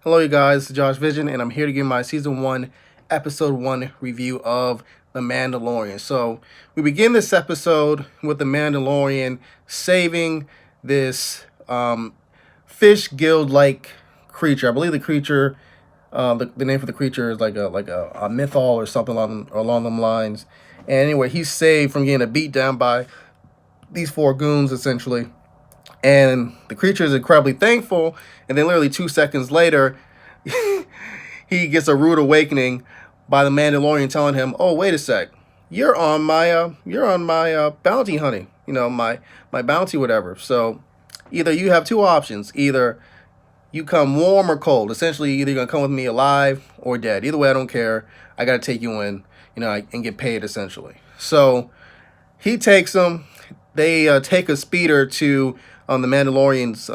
Hello, you guys. This is Josh Vision, and I'm here to give my season 1, episode 1 review of The Mandalorian. So, we begin this episode with The Mandalorian saving this fish guild like creature. I believe the creature, the name for the creature is like a mythol or something along them lines. And anyway, he's saved from getting a beat down by these four goons essentially. And the creature is incredibly thankful. And then literally 2 seconds later, he gets a rude awakening by the Mandalorian telling him, "Oh, wait a sec, you're on my bounty hunting. My bounty, whatever. So either you have two options: either you come warm or cold. Essentially, either you're gonna come with me alive or dead. Either way, I don't care. I gotta take you in, and get paid essentially." So he takes him. They take a speeder to the Mandalorian's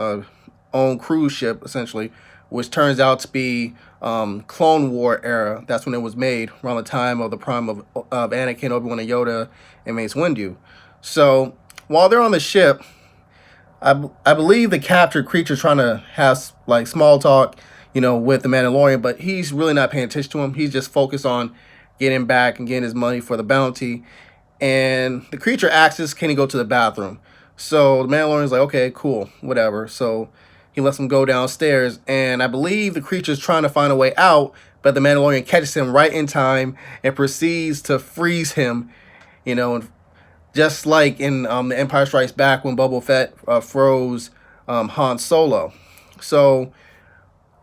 own cruise ship, essentially, which turns out to be Clone War era. That's when it was made, around the time of the prime of Anakin, Obi-Wan, and Yoda, and Mace Windu. So while they're on the ship, I believe the captured creature's trying to have like small talk, with the Mandalorian, but he's really not paying attention to him. He's just focused on getting back and getting his money for the bounty. And the creature asks, "Can he go to the bathroom?" So the Mandalorian's like, "Okay, cool, whatever." So he lets him go downstairs, and I believe the creature's trying to find a way out, but the Mandalorian catches him right in time and proceeds to freeze him, and just like in The Empire Strikes Back when Boba Fett froze Han Solo. So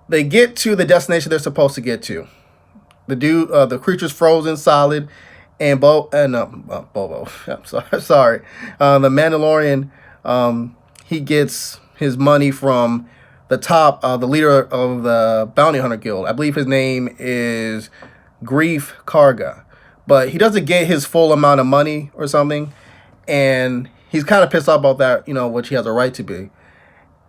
they get to the destination they're supposed to get to. The creature's frozen solid, and Bobo. I'm sorry. The Mandalorian, he gets his money from the leader of the Bounty Hunter Guild. I believe his name is Grief Karga, but he doesn't get his full amount of money or something, and he's kind of pissed off about that, which he has a right to be,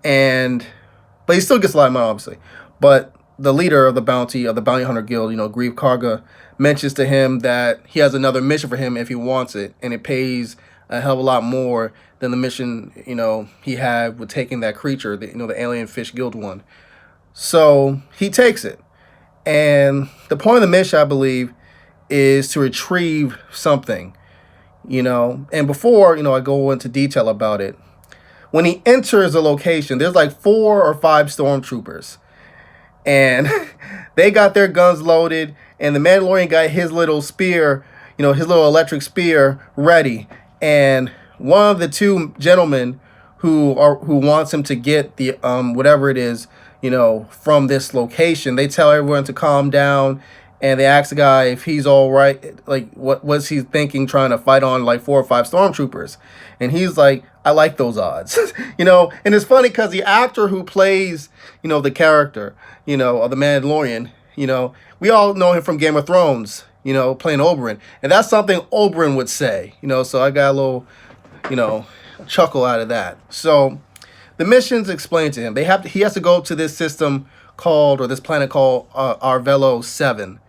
but he still gets a lot of money, obviously. But the leader of the Bounty Hunter Guild, Grief Karga, mentions to him that he has another mission for him if he wants it, and it pays a hell of a lot more than the mission, he had with taking that creature, the alien fish guild one. So he takes it. And the point of the mission, I believe, is to retrieve something, And before, I go into detail about it, when he enters a location, there's like 4 or 5 stormtroopers. And they got their guns loaded, and the Mandalorian got his little spear, his little electric spear ready. And one of the two gentlemen who wants him to get the whatever it is, from this location, they tell everyone to calm down, and they ask the guy if he's all right, like what was he thinking trying to fight on like 4 or 5 stormtroopers, and he's like, "I like those odds." And it's funny because the actor who plays, the character, of the Mandalorian, we all know him from Game of Thrones, playing Oberyn, and that's something Oberyn would say, so I got a little, chuckle out of that. So the missions explained to him. He has to go to this this planet called Arvelo 7,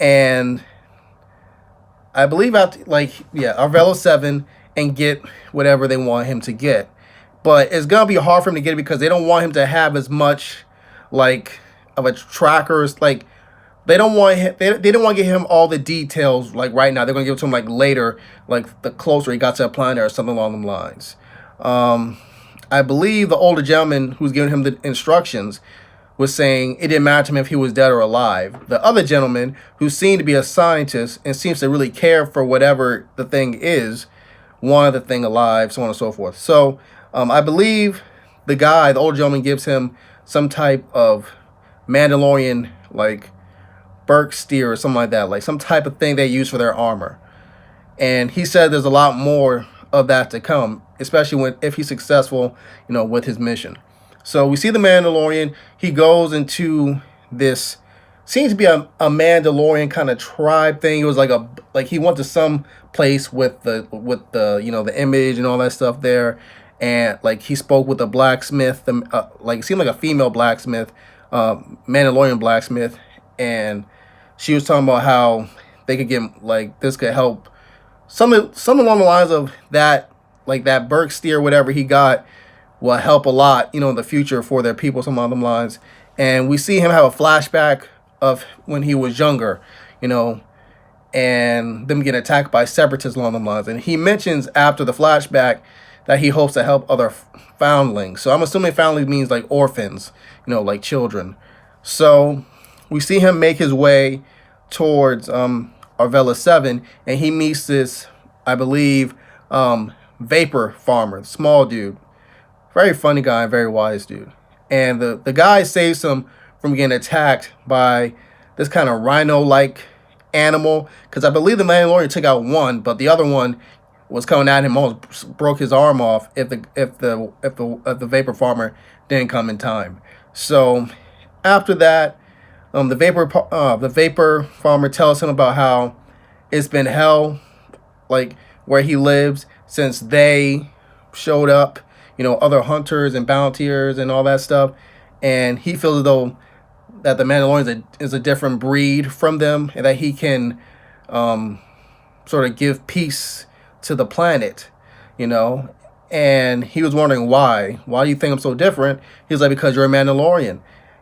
and I believe Arvelo 7, and get whatever they want him to get. But it's gonna be hard for him to get it because they don't want him to have as much of a trackers. Like they don't want him. They don't want to give him all the details right now. They're gonna give it to him later, the closer he got to a planet or something along them lines. I believe the older gentleman who's giving him the instructions was saying it didn't matter to him if he was dead or alive. The other gentleman, who seemed to be a scientist and seems to really care for whatever the thing is, wanted the thing alive, so on and so forth. So I believe the older gentleman, gives him some type of Mandalorian, Burke steer or something like that, some type of thing they use for their armor. And he said there's a lot more of that to come, especially if he's successful, with his mission. So we see the Mandalorian. He goes into this, seems to be a Mandalorian kind of tribe thing. It was like he went to some place with the the image and all that stuff there, and he spoke with a blacksmith. It seemed like a female blacksmith, Mandalorian blacksmith, and she was talking about how they could get this could help some along the lines of that, that Burke steer, whatever he got, will help a lot, in the future for their people, some along them lines. and we see him have a flashback of when he was younger, you know, and them getting attacked by separatists along the lines. And he mentions after the flashback that he hopes to help other foundlings. So I'm assuming foundlings means like orphans, you know, like children. So we see him make his way towards Arvella 7, and he meets this, I believe, vapor farmer, small dude. Very funny guy, very wise dude. And the guy saves him from getting attacked by this kind of rhino-like animal, because I believe the Mandalorian took out one, but the other one was coming at him, almost broke his arm off if the vapor farmer didn't come in time. So after that, the vapor farmer tells him about how it's been hell, like where he lives, since they showed up, you know, other hunters and bountiers and all that stuff, and he feels as though that the Mandalorian is a different breed from them, and that he can sort of give peace to the planet, you know. And he was wondering why. Why do you think I'm so different? He was like, because you're a Mandalorian.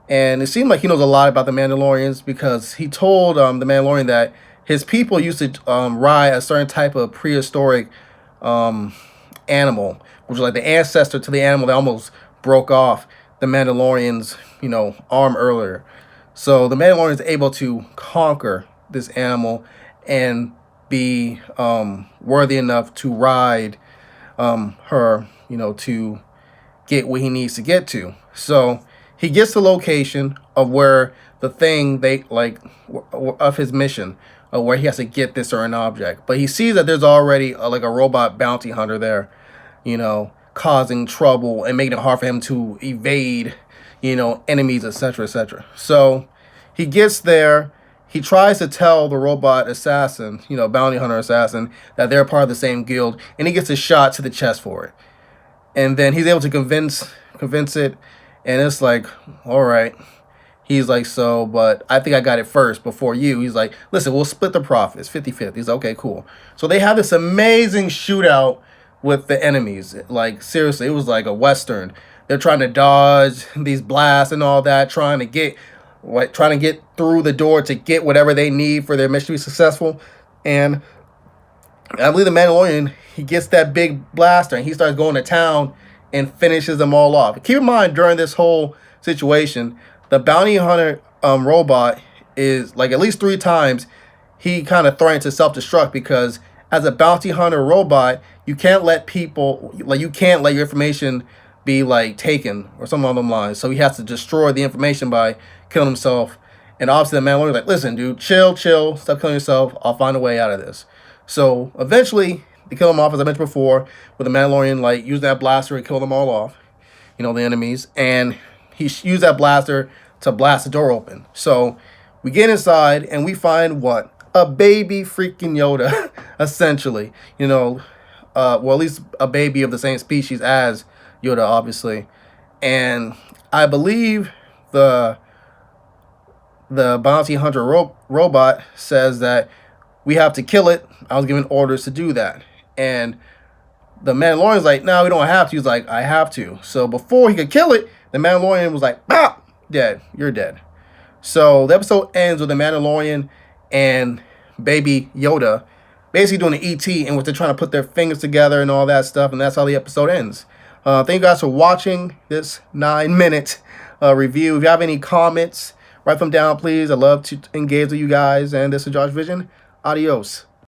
And it seemed like he knows a lot about the Mandalorians, because he told the Mandalorian that his people used to ride a certain type of prehistoric animal, which was like the ancestor to the animal that almost broke off the Mandalorian's, you know, arm earlier. So the Mandalorian is able to conquer this animal and be worthy enough to ride her, you know, to get what he needs to get to. So he gets the location of where the thing they like of his mission, where he has to get this certain object. But he sees that there's already like a robot bounty hunter there, you know, causing trouble and making it hard for him to evade, you know, enemies, etc., etc. So he gets there. He tries to tell the robot assassin, you know, bounty hunter assassin, that they're part of the same guild, and he gets a shot to the chest for it. And then he's able to convince it, and it's like, all right. He's like, so, but I think I got it first before you. He's like, listen, we'll split the profits, 50-50. He's like, okay, cool. So they have this amazing shootout with the enemies. Like, seriously, it was like a Western. They're trying to dodge these blasts and all that, trying to get through the door to get whatever they need for their mission to be successful. And I believe the Mandalorian, he gets that big blaster and he starts going to town and finishes them all off. Keep in mind, during this whole situation, the bounty hunter robot is, like, at least 3 times he kind of threatened to self-destruct, because as a bounty hunter robot, you can't let people, like, you can't let your information be, like, taken or something along those lines. So he has to destroy the information by killing himself. And obviously the Mandalorian's like, listen, dude, chill, stop killing yourself. I'll find a way out of this. So eventually they kill him off, as I mentioned before, with the Mandalorian, like, using that blaster to kill them all off, you know, the enemies. And he used that blaster to blast the door open. So we get inside and we find what? A baby freaking Yoda, essentially. You know, well, at least a baby of the same species as Yoda, obviously. And I believe the bounty hunter robot says that we have to kill it. I was given orders to do that. And the Mandalorian's like, no, we don't have to. He's like, I have to. So before he could kill it, the Mandalorian was like, ah, dead. You're dead. So the episode ends with the Mandalorian and baby Yoda basically doing an ET, in which they're trying to put their fingers together and all that stuff. And that's how the episode ends. Thank you guys for watching this 9-minute review. If you have any comments, write them down, please. I'd love to engage with you guys. And this is Josh Vision. Adios.